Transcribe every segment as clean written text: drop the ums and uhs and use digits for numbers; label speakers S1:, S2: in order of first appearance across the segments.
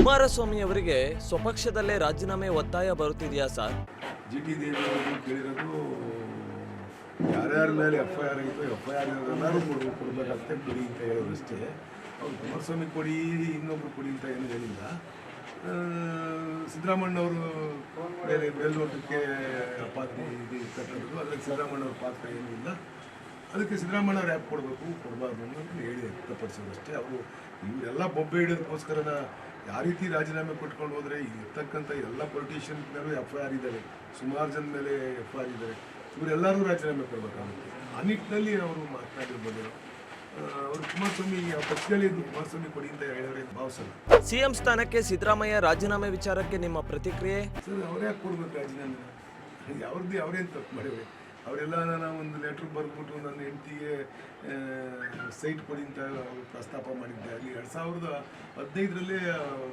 S1: ಕುಮಾರಸ್ವಾಮಿ ಅವರಿಗೆ ಸ್ವಪಕ್ಷದಲ್ಲೇ ರಾಜೀನಾಮೆ ಒತ್ತಾಯ ಬರುತ್ತಿದೆಯಾ ಸರ್?
S2: ಜಿಟಿ ದೇವೇಗೌಡರು ಕೇಳಿರೋದು ಯಾರ್ಯಾರ ಮೇಲೆ FIR ಆಯಿತು, FIR ಎಲ್ಲರೂ ಕೊಡಬೇಕಾಗತ್ತೆ, ಕೊಡಿ ಅಂತ ಹೇಳೋದಷ್ಟೇ. ಅವ್ರು ಕುಮಾರಸ್ವಾಮಿ ಕೊಡಿ, ಇನ್ನೊಬ್ರು ಕೊಡಿ ಅಂತ ಏನು ಹೇಳಿಲ್ಲ. ಸಿದ್ದರಾಮಣ್ಣವರು ಮೇಲೆ ಮೇಲ್ನೋಟಕ್ಕೆ ಪಾತ್ರ ಇದು ಇರ್ತಕ್ಕಂಥದ್ದು, ಅದಕ್ಕೆ ಸಿದ್ದರಾಮಣ್ಣವ್ರ ಪಾತ್ರ ಏನೂ ಇಲ್ಲ. ಅದಕ್ಕೆ ಸಿದ್ದರಾಮಣ್ಣವ್ರು ಯಾಕೆ ಕೊಡಬೇಕು, ಕೊಡಬಾರ್ದು ಅನ್ನೋದನ್ನು ಹೇಳಿ ವ್ಯಕ್ತಪಡಿಸೋದಷ್ಟೇ. ಅವರು ಇವರೆಲ್ಲ ಬೊಬ್ಬೆ ಹಿಡೋದಕ್ಕೋಸ್ಕರ ಯಾವ ರೀತಿ ರಾಜೀನಾಮೆ ಕೊಟ್ಕೊಂಡು ಹೋದರೆ ಇರ್ತಕ್ಕಂಥ ಎಲ್ಲ ಪೊಲಿಟಿಷಿಯನ್ ಮೇಲೂ FIR ಇದ್ದಾರೆ, ಸುಮಾರು ಜನ ಮೇಲೆ FIR ಇದ್ದಾರೆ. ಇವರೆಲ್ಲರೂ ರಾಜೀನಾಮೆ ಕೊಡಬೇಕಾಗುತ್ತೆ. ಆ ನಿಟ್ಟಿನಲ್ಲಿ ಅವರು ಮಾತನಾಡಿರ್ಬೋದು. ಅವರು ಕುಮಾರಸ್ವಾಮಿ ಪಕ್ಷದಲ್ಲಿ ಇದ್ದು ಕುಮಾರಸ್ವಾಮಿ ಕೊಡಿ ಅಂತ ಹೇಳಿದ್ರೆ ಭಾವಿಸಲ್ಲ.
S1: ಸಿಎಂ ಸ್ಥಾನಕ್ಕೆ ಸಿದ್ದರಾಮಯ್ಯ ರಾಜೀನಾಮೆ ವಿಚಾರಕ್ಕೆ ನಿಮ್ಮ ಪ್ರತಿಕ್ರಿಯೆ?
S2: ಸರ್, ಅವರೇ ಯಾಕೆ ಕೊಡ್ಬೇಕು ರಾಜೀನಾಮೆ? ಅವ್ರದ್ದು ಅವರೇನು ತಪ್ಪು ಮಾಡಿವೆ? ಅವರೆಲ್ಲ ನಾನು ಒಂದು ಲೆಟ್ರ್ ಬರೆದ್ಬಿಟ್ಟು ನನ್ನ ಹೆಂಡತಿಗೆ ಸೈಟ್ ಕೊಡಿ ಅಂತ ಪ್ರಸ್ತಾಪ ಮಾಡಿದ್ದೆ. ಅಲ್ಲಿ 2015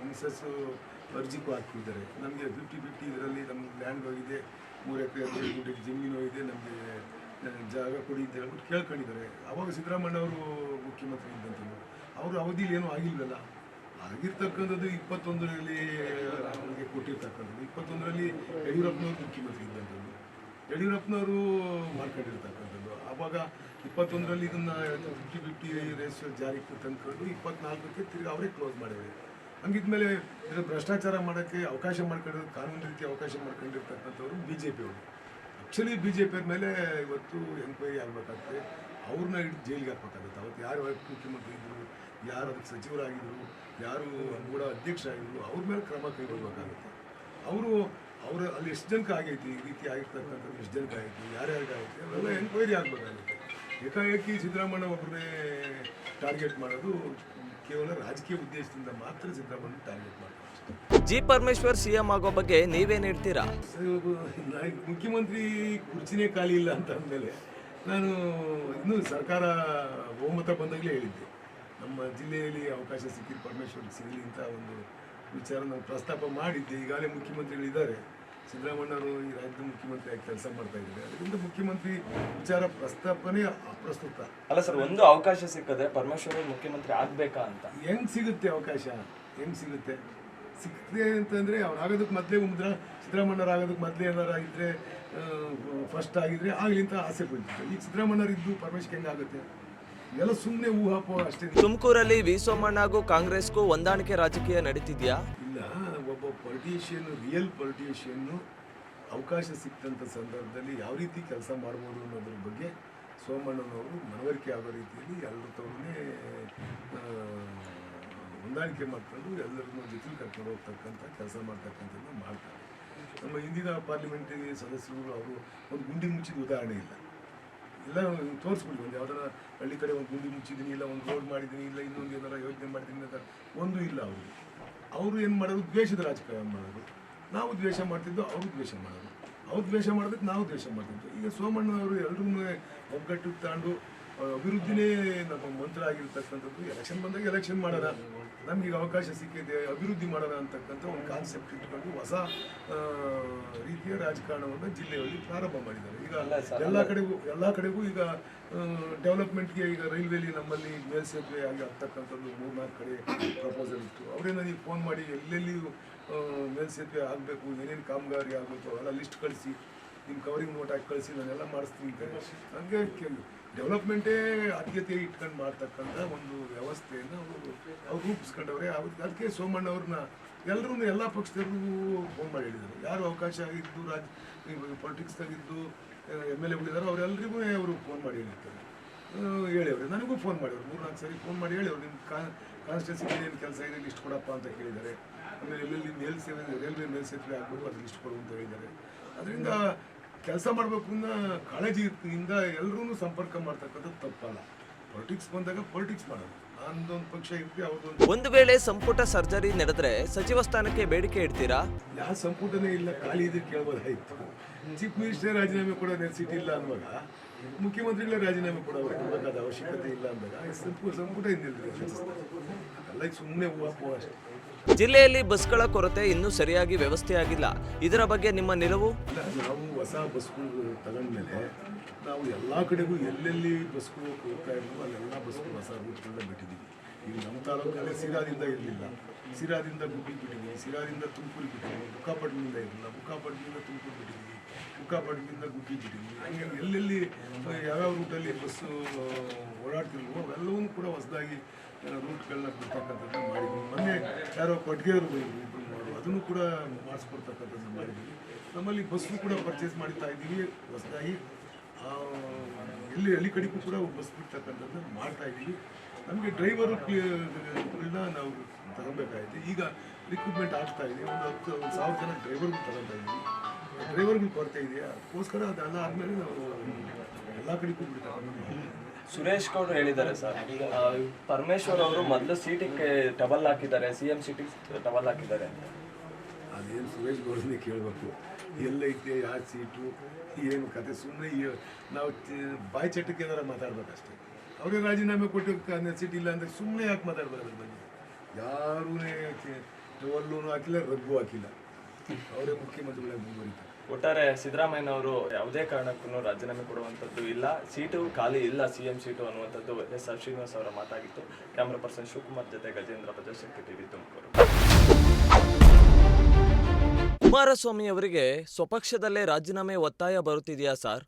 S2: ಮಿಸಸ್ಸು ಅರ್ಜಿಗೂ ಹಾಕಿದ್ದಾರೆ. ನಮಗೆ 50-50 ಇದರಲ್ಲಿ ನಮ್ಗೆ ಲ್ಯಾಂಡ್ ಹೋಗಿದೆ, 3 ಎಕರೆ 7 ಗುಂಟೆ ಜಮೀನು ಹೋಗಿದೆ, ನಮಗೆ ಜಾಗ ಕೊಡಿ ಅಂತ ಹೇಳ್ಬಿಟ್ಟು ಕೇಳ್ಕೊಂಡಿದ್ದಾರೆ. ಆವಾಗ ಸಿದ್ದರಾಮಣ್ಣವರು ಮುಖ್ಯಮಂತ್ರಿ ಇದ್ದಂಥದ್ದು. ಅವರು ಅವಧಿಲಿ ಏನೂ ಆಗಿಲ್ವಲ್ಲ. ಆಗಿರ್ತಕ್ಕಂಥದ್ದು 21ರಲ್ಲಿ ನಮಗೆ ಕೊಟ್ಟಿರ್ತಕ್ಕಂಥದ್ದು. 21ರಲ್ಲಿ ಯಡಿಯೂರಪ್ಪನವರು ಮುಖ್ಯಮಂತ್ರಿ ಇದ್ದಂಥದ್ದು. ಯಡಿಯೂರಪ್ಪನವರು ಮಾಡ್ಕೊಂಡಿರ್ತಕ್ಕಂಥದ್ದು. ಆವಾಗ 21ರಲ್ಲಿ ಇದನ್ನು 50-50 ರೇಷಿಯೋ ಜಾರಿಗೆ ತಂದ್ಕೊಂಡು 24ಕ್ಕೆ ತಿರುಗಿ ಅವರೇ ಕ್ಲೋಸ್ ಮಾಡಿದ್ದಾರೆ. ಹಂಗಿದ್ಮೇಲೆ ಇದನ್ನು ಭ್ರಷ್ಟಾಚಾರ ಮಾಡೋಕ್ಕೆ ಅವಕಾಶ ಮಾಡ್ಕೊಂಡಿರೋದು, ಕಾನೂನು ರೀತಿ ಅವಕಾಶ ಮಾಡ್ಕೊಂಡಿರ್ತಕ್ಕಂಥವ್ರು BJP ಅವರು. ಆ್ಯಕ್ಚುಲಿ BJP ಅವ್ರ ಮೇಲೆ ಇವತ್ತು ಎನ್ಕ್ವೈರಿ ಆಗಬೇಕಾಗುತ್ತೆ. ಅವ್ರನ್ನ ಹಿಡಿದು ಜೈಲಿಗೆ ಹಾಕಬೇಕಾಗುತ್ತೆ. ಅವತ್ತು ಯಾರು ಮುಖ್ಯಮಂತ್ರಿ ಇದ್ದರು, ಯಾರು ಅದಕ್ಕೆ ಸಚಿವರಾಗಿದ್ದರು, ಯಾರು ಕೂಡ ಅಧ್ಯಕ್ಷರಾಗಿದ್ದರು, ಅವ್ರ ಮೇಲೆ ಕ್ರಮ ಕೈಗೊಳ್ಳಬೇಕಾಗುತ್ತೆ. ಅವರು ಅಲ್ಲಿ ಎಷ್ಟು ಜನಕ್ಕೆ ಆಗೈತಿ, ಈ ರೀತಿ ಆಗಿರ್ತಕ್ಕಂಥದ್ದು ಎಷ್ಟು ಜನಕ್ಕೆ ಆಗೈತಿ, ಯಾರ್ಯಾರಿಗಾಗೈತಿ, ಅವೆಲ್ಲ ಎನ್ಕ್ವೈರಿ ಆಗಬೇಕಾಗುತ್ತೆ. ಏಕಾಏಕಿ ಸಿದ್ದರಾಮಣ್ಣ ಒಬ್ಬರನ್ನೇ ಟಾರ್ಗೆಟ್ ಮಾಡೋದು ಕೇವಲ ರಾಜಕೀಯ ಉದ್ದೇಶದಿಂದ ಮಾತ್ರ ಸಿದ್ದರಾಮಣ್ಣ ಟಾರ್ಗೆಟ್ ಮಾಡ್ತಾರೆ.
S1: ಜಿ ಪರಮೇಶ್ವರ್ CM ಆಗೋ ಬಗ್ಗೆ ನೀವೇನು ಹೇಳ್ತೀರಾ?
S2: ಮುಖ್ಯಮಂತ್ರಿ ಕುರ್ಚಿನೇ ಖಾಲಿ ಇಲ್ಲ ಅಂತ ಅಂದಮೇಲೆ ನಾನು ಇನ್ನೂ ಸರ್ಕಾರ ಬಹುಮತ ಬಂದಾಗಲೇ ಹೇಳಿದ್ದೆ, ನಮ್ಮ ಜಿಲ್ಲೆಯಲ್ಲಿ ಅವಕಾಶ ಸಿಕ್ಕಿದ್ದು ಪರಮೇಶ್ವರ್ಗೆ ಸಿಗಲಿ ಅಂತ ಒಂದು ವಿಚಾರ ನಾನು ಪ್ರಸ್ತಾಪ ಮಾಡಿದ್ದೆ. ಈಗಾಗಲೇ ಮುಖ್ಯಮಂತ್ರಿಗಳಿದ್ದಾರೆ. ಸಿದ್ದರಾಮಣ್ಣವರು ಈ ರಾಜ್ಯದ ಮುಖ್ಯಮಂತ್ರಿಯಾಗಿ ಕೆಲಸ ಮಾಡ್ತಾ ಇದ್ದಾರೆ. ಅದರಿಂದ ಮುಖ್ಯಮಂತ್ರಿ ವಿಚಾರ ಪ್ರಸ್ತಾಪನೆ ಅಪ್ರಸ್ತುತ
S1: ಅಲ್ಲ ಸರ್. ಒಂದು ಅವಕಾಶ ಸಿಕ್ಕದೆ ಪರಮೇಶ್ವರ್ ಮುಖ್ಯಮಂತ್ರಿ ಆಗಬೇಕಾ ಅಂತ
S2: ಹೆಂಗೆ ಸಿಗುತ್ತೆ ಅವಕಾಶ? ಹೆಂಗೆ ಸಿಗುತ್ತೆ ಅಂತಂದರೆ ಅವ್ರು ಆಗೋದಕ್ಕೆ ಮೊದಲೇ ಸಿದ್ದರಾಮಣ್ಣವ್ರು ಆಗೋದಕ್ಕೆ ಮೊದಲೇ ಏನಾರು ಆಗಿದ್ದರೆ ಫಸ್ಟ್ ಆಗಿದ್ರೆ ಆಗಲಿ ಅಂತ ಆಸೆ ಪಡ್ತಿದ್ರು. ಈಗ ಸಿದ್ದರಾಮಣ್ಣವ್ರು ಇದ್ದು ಪರಮೇಶ್ವರ್ ಹೆಂಗೆ ಆಗುತ್ತೆ? ಎಲ್ಲ ಸುಮ್ಮನೆ ಊಹಾಪೋ ಅಷ್ಟೇ.
S1: ತುಮಕೂರಲ್ಲಿ ವಿ ಸೋಮಣ್ಣ ಹಾಗೂ ಕಾಂಗ್ರೆಸ್ಗೂ ಹೊಂದಾಣಿಕೆ ರಾಜಕೀಯ ನಡೀತಿದೆಯಾ?
S2: ಇಲ್ಲ, ಒಬ್ಬ ಪೊಲಿಟಿಷಿಯನ್, ರಿಯಲ್ ಪೊಲಿಟಿಷಿಯನ್ನು ಅವಕಾಶ ಸಿಕ್ಕಂಥ ಸಂದರ್ಭದಲ್ಲಿ ಯಾವ ರೀತಿ ಕೆಲಸ ಮಾಡ್ಬೋದು ಅನ್ನೋದ್ರ ಬಗ್ಗೆ ಸೋಮಣ್ಣನವರು ಮನವರಿಕೆ ಆಗೋ ರೀತಿಯಲ್ಲಿ ಎಲ್ಲರ ತವರನ್ನೇ ಹೊಂದಾಣಿಕೆ ಮಾಡ್ಕೊಂಡು ಎಲ್ಲರನ್ನೂ ಜೊತೆಲಿ ಕರ್ಕೊಂಡು ಹೋಗ್ತಕ್ಕಂಥ ಕೆಲಸ ಮಾಡ್ತಕ್ಕಂಥದ್ದು ಮಾಡ್ತಾರೆ. ನಮ್ಮ ಹಿಂದಿನ ಪಾರ್ಲಿಮೆಂಟರಿ ಸದಸ್ಯರು ಅವರು ಒಂದು ಗುಂಡಿ ಮುಚ್ಚಿದ ಉದಾಹರಣೆ ಇಲ್ಲ. ಎಲ್ಲ ತೋರಿಸ್ಬಿಡಿ, ಒಂದು ಯಾವ್ದಾರ ಹಳ್ಳಿ ಕಡೆ ಒಂದು ಗುಂಡಿ ಮುಚ್ಚಿದ್ದೀನಿ, ಇಲ್ಲ ಒಂದು ರೋಡ್ ಮಾಡಿದ್ದೀನಿ, ಇಲ್ಲ ಇನ್ನೊಂದು ಏನಾರ ಯೋಜನೆ ಮಾಡಿದ್ದೀನಿ ಅಂತ ಒಂದೂ ಇಲ್ಲ. ಅವರು ಏನು ಮಾಡೋದು? ದ್ವೇಷದ ರಾಜಕಾರಣ ಮಾಡೋದು. ನಾವು ದ್ವೇಷ ಮಾಡ್ತಿದ್ದು, ಅವರು ದ್ವೇಷ ಮಾಡೋದು. ಅವ್ರು ದ್ವೇಷ ಮಾಡೋದಕ್ಕೆ ನಾವು ದ್ವೇಷ ಮಾಡ್ತಿದ್ದು. ಈಗ ಸೋಮಣ್ಣವರು ಎಲ್ಲರೂ ಒಗ್ಗಟ್ಟು ತಾಂಡು ಅಭಿವೃದ್ಧಿನೇ ನಮ್ಮ ಮಂತ್ರ ಆಗಿರ್ತಕ್ಕಂಥದ್ದು. ಎಲೆಕ್ಷನ್ ಬಂದಾಗ ಎಲೆಕ್ಷನ್ ಮಾಡೋಣ, ನಮಗೀಗ ಅವಕಾಶ ಸಿಕ್ಕಿದೆ, ಅಭಿವೃದ್ಧಿ ಮಾಡೋಣ ಅಂತಕ್ಕಂಥ ಒಂದು ಕಾನ್ಸೆಪ್ಟ್ ಇಟ್ಕೊಂಡು ಹೊಸ ರೀತಿಯ ರಾಜಕಾರಣವನ್ನು ಜಿಲ್ಲೆಯಲ್ಲಿ ಪ್ರಾರಂಭ ಮಾಡಿದ್ದಾರೆ. ಈಗ ಎಲ್ಲ ಕಡೆಗೂ ಈಗ ಡೆವಲಪ್ಮೆಂಟ್ಗೆ ಈಗ ರೈಲ್ವೇಲಿ ನಮ್ಮಲ್ಲಿ ಮೇಲ್ಸೇತುವೆ ಆಗಿ ಆಗ್ತಕ್ಕಂಥದ್ದು 3-4 ಕಡೆ ಪ್ರಪೋಸಲ್ ಇತ್ತು. ಅವರೇ ನನಗೆ ಫೋನ್ ಮಾಡಿ ಎಲ್ಲೆಲ್ಲಿ ಮೇಲ್ಸೇತುವೆ ಆಗಬೇಕು, ಏನೇನು ಕಾಮಗಾರಿ ಆಗಬೇಕು ಅವೆಲ್ಲ ಲಿಸ್ಟ್ ಕಳಿಸಿ, ನಿಮ್ಮ ಕವರಿಂಗ್ ನೋಟ್ ಹಾಕಿ ಕಳಿಸಿ, ನಾನೆಲ್ಲ ಮಾಡಿಸ್ತೀನಿ ಅಂತ ನನಗೆ ಡೆವಲಪ್ಮೆಂಟೇ ಆದ್ಯತೆ ಇಟ್ಕೊಂಡು ಮಾಡ್ತಕ್ಕಂಥ ಒಂದು ವ್ಯವಸ್ಥೆಯನ್ನು ಅವ್ರು ರೂಪಿಸ್ಕೊಂಡವ್ರೆ. ಅದಕ್ಕೆ ಸೋಮಣ್ಣವ್ರನ್ನ ಎಲ್ಲರೂ ಎಲ್ಲ ಪಕ್ಷದವ್ರಿಗೂ ಫೋನ್ ಮಾಡಿ ಹೇಳಿದರು. ಯಾರು ಅವಕಾಶ ಆಗಿದ್ದು ಪೊಲಿಟಿಕ್ಸ್ದಾಗಿದ್ದು MLA ಅವರೆಲ್ಲರಿಗೂ ಅವರು ಫೋನ್ ಮಾಡಿ ಹೇಳಿವ್ರೆ. ನನಗೂ ಫೋನ್ ಮಾಡಿದ್ರು, 3-4 ಸರಿ ಫೋನ್ ಮಾಡಿ ಹೇಳಿವ್ರು, ನಿಮ್ಮ ಕಾನ್ಸ್ಟಿಟ್ಯೂನ್ಸಿಗೆ ಏನು ಕೆಲಸ ಇದೆ ಲಿಸ್ಟ್ ಕೊಡಪ್ಪ ಅಂತ ಕೇಳಿದ್ದಾರೆ. ಆಮೇಲೆ ಎಲ್ಲೆಲ್ಲಿ ರೈಲ್ವೆ ಮೇಲ್ಸೇತುವೆ ಆಗಬೇಕು ಅದು ಲಿಸ್ಟ್ ಕೊಡು ಅಂತ ಹೇಳಿದ್ದಾರೆ. ಅದರಿಂದ ಕೆಲಸ ಮಾಡಬೇಕು ಅನ್ನೋ ಕಾಳಜಿಯಿಂದ ಎಲ್ಲರೂ ಸಂಪರ್ಕ ಮಾಡ್ತಕ್ಕಂಥದ್ದು ತಪ್ಪಲ್ಲ. ಪೊಲಿಟಿಕ್ಸ್ ಬಂದಾಗ ಪೊಲಿಟಿಕ್ಸ್ ಮಾಡೋದು. ನಾನೊಂದು ಪಕ್ಷ ಇರ್ತೀವಿ, ಅವ್ರದ್ದೊಂದು.
S1: ಒಂದು ವೇಳೆ ಸಂಪುಟ ಸರ್ಜರಿ ನಡೆದ್ರೆ ಸಚಿವ ಸ್ಥಾನಕ್ಕೆ ಬೇಡಿಕೆ ಇಡ್ತೀರಾ?
S2: ಯಾವ ಸಂಪುಟನೇ ಇಲ್ಲ, ಖಾಲಿ ಇದೆ ಕೇಳ್ಬೋದಾಯ್ತು. ಚೀಫ್ ಮಿನಿಸ್ಟರ್ ರಾಜೀನಾಮೆ ಕೊಡೋ ನೆಸಿಟಿ ಇಲ್ಲ ಅನ್ನುವಾಗ ಮುಖ್ಯಮಂತ್ರಿಗಳೇ ರಾಜೀನಾಮೆ ಕೊಡಬೇಕಾದ ಅವಶ್ಯಕತೆ ಇಲ್ಲ ಅಂದಾಗ ಸಂಪುಟ ಹಿಂದಿಲ್ಲ. ಎಲ್ಲ ಸುಮ್ಮನೆ ಹೂವು ಅಷ್ಟೇ.
S1: ಜಿಲ್ಲೆಯಲ್ಲಿ ಬಸ್ಗಳ ಕೊರತೆ ಇನ್ನೂ ಸರಿಯಾಗಿ ವ್ಯವಸ್ಥೆಯಾಗಿಲ್ಲ. ಇದರ ಬಗ್ಗೆ ನಿಮ್ಮ ನಿಲುವು?
S2: ನಾವು ಹೊಸ ಬಸ್ಗಳು ತಗೊಂಡ್ಮೇಲೆ ನಾವು ಎಲ್ಲ ಕಡೆಗೂ ಎಲ್ಲೆಲ್ಲಿ ಬಸ್ಗಳು ಹೋಗ್ತಾ ಇದ್ವು ಅಲ್ಲೆಲ್ಲ ಬಸ್ಗಳು ಹೊಸ ರೂಟ್ಗಳನ್ನ ಬಿಟ್ಟಿದ್ದೀವಿ. ಈಗ ನಮ್ಮ ತಾಲೂಕಲ್ಲಿ ಸಿರಾದಿಂದ ಇರಲಿಲ್ಲ, ಸಿರಾದಿಂದ ಗುಬ್ಬಿಗೆ ಬಿಟ್ಟಿದ್ವಿ, ಸಿರಾದಿಂದ ತುಮಕೂರಿಗೆ ಬಿಟ್ಟಿದ್ವಿ, ಬುಕ್ಕಾಪಟ್ಟಣದಿಂದ ಇರಲಿಲ್ಲ, ಬುಕ್ಕಾಪಟ್ಟಣದಿಂದ ತುಮಕೂರು ಬಿಟ್ಟಿದ್ವಿ, ಬುಕ್ಕಾಪಟ್ಟಣದಿಂದ ಗುಬ್ಬಿಗೆ ಬಿಟ್ಟಿದ್ವಿ. ಹಂಗೆ ಎಲ್ಲೆಲ್ಲಿ ಯಾವ್ಯಾವ ರೂಟಲ್ಲಿ ಬಸ್ಸು ಓಡಾಡ್ತಿಲ್ವೋ ಅವೆಲ್ಲವೂ ಕೂಡ ಹೊಸದಾಗಿ ರೂಟ್ಗಳನ್ನ ಬಿಡ್ತಕ್ಕಂಥದ್ದನ್ನ ಮಾಡಿದ್ವಿ. ಮೊನ್ನೆ ಯಾರೋ ಕೊಟ್ಟಿಗೆಯವರು ಇಬ್ಬರು ಮಾಡೋರು ಅದನ್ನು ಕೂಡ ಮಾಡಿಸ್ಕೊಡ್ತಕ್ಕಂಥದ್ದನ್ನ ಮಾಡಿದ್ವಿ. ನಮ್ಮಲ್ಲಿ ಬಸ್ಸು ಕೂಡ ಪರ್ಚೇಸ್ ಮಾಡ್ತಾ ಇದ್ದೀವಿ ಹೊಸದಾಗಿ. ಎಲ್ಲಿ ಹಳ್ಳಿ ಕಡೆಗೂ ಕೂಡ ಬಸ್ ಬಿಡ್ತಕ್ಕಂಥದ್ದನ್ನ ಮಾಡ್ತಾ ಇದ್ದೀವಿ. ನಮಗೆ ಡ್ರೈವರ್ಗಳನ್ನ ನಾವು ತಗೊಬೇಕಾಗಿದೆ. ಈಗ ರಿಕ್ರೂಟ್ಮೆಂಟ್ ಆಗ್ತಾ ಇದೆ. ಒಂದು 10,000 ಜನ ಡ್ರೈವರ್ಗಳು ತಗೊತಾ ಇದ್ದೀವಿ. ಡ್ರೈವರ್ಗಳು ಕೊರತೆ ಇದೆಯಾ, ಅದಕ್ಕೋಸ್ಕರ ಅದೆಲ್ಲ ಆದಮೇಲೆ ನಾವು ಎಲ್ಲ ಕಡೆಗೂ ಬಿಡ್ತಕ್ಕಂಥ.
S3: ಸುರೇಶ್ ಗೌಡ್ರು ಹೇಳಿದ್ದಾರೆ ಸರ್, ಪರಮೇಶ್ವರ್ ಅವರು ಮೊದಲು ಸೀಟಿಗೆ ಟಬಲ್ ಹಾಕಿದ್ದಾರೆ, CM ಸೀಟಿಗೆ ಟಬಲ್ ಹಾಕಿದ್ದಾರೆ.
S2: ಅದೇನು ಸುರೇಶ್ ಗೌಡನೇ ಕೇಳಬೇಕು, ಎಲ್ಲೈತೆ ಯಾವ ಸೀಟು ಏನು ಕತೆ. ಸುಮ್ಮನೆ ನಾವು ಬಾಯಿ ಚಟಕ್ಕೆ ಏನಾರ ಮಾತಾಡ್ಬೇಕಷ್ಟೇ. ಅವರೇ ರಾಜೀನಾಮೆ ಕೊಟ್ಟು ಸೀಟ್ ಇಲ್ಲ ಅಂದರೆ ಸುಮ್ಮನೆ ಯಾಕೆ ಮಾತಾಡ್ಬೇಕು ಅದ್ರ ಬಗ್ಗೆ? ಯಾರೂ ಟವಲ್ಲೂ ಹಾಕಿಲ್ಲ, ರಗ್ಗು ಹಾಕಿಲ್ಲ, ಅವರೇ ಮುಖ್ಯಮಂತ್ರಿಗಳಾಗಿ ಮುಂದುವರಿತಾರೆ.
S3: ಒಟ್ಟಾರೆ ಸಿದ್ದರಾಮಯ್ಯನವರು ಯಾವುದೇ ಕಾರಣಕ್ಕೂ ರಾಜೀನಾಮೆ ಕೊಡುವಂಥದ್ದು ಇಲ್ಲ, ಸೀಟು ಖಾಲಿ ಇಲ್ಲ CM ಸೀಟು ಅನ್ನುವಂಥದ್ದು SR ಶ್ರೀನಿವಾಸ್ ಅವರ ಮಾತಾಗಿತ್ತು. ಕ್ಯಾಮ್ರಾ ಪರ್ಸನ್ ಶಿವಕುಮಾರ್ ಜೊತೆ ಗಜೇಂದ್ರ, ಪ್ರಜಾಶಕ್ತಿ TV, ತುಮಕೂರು.
S1: ಕುಮಾರಸ್ವಾಮಿ ಅವರಿಗೆ ಸ್ವಪಕ್ಷದಲ್ಲೇ ರಾಜೀನಾಮೆ ಒತ್ತಾಯ ಬರುತ್ತಿದೆಯಾ ಸರ್?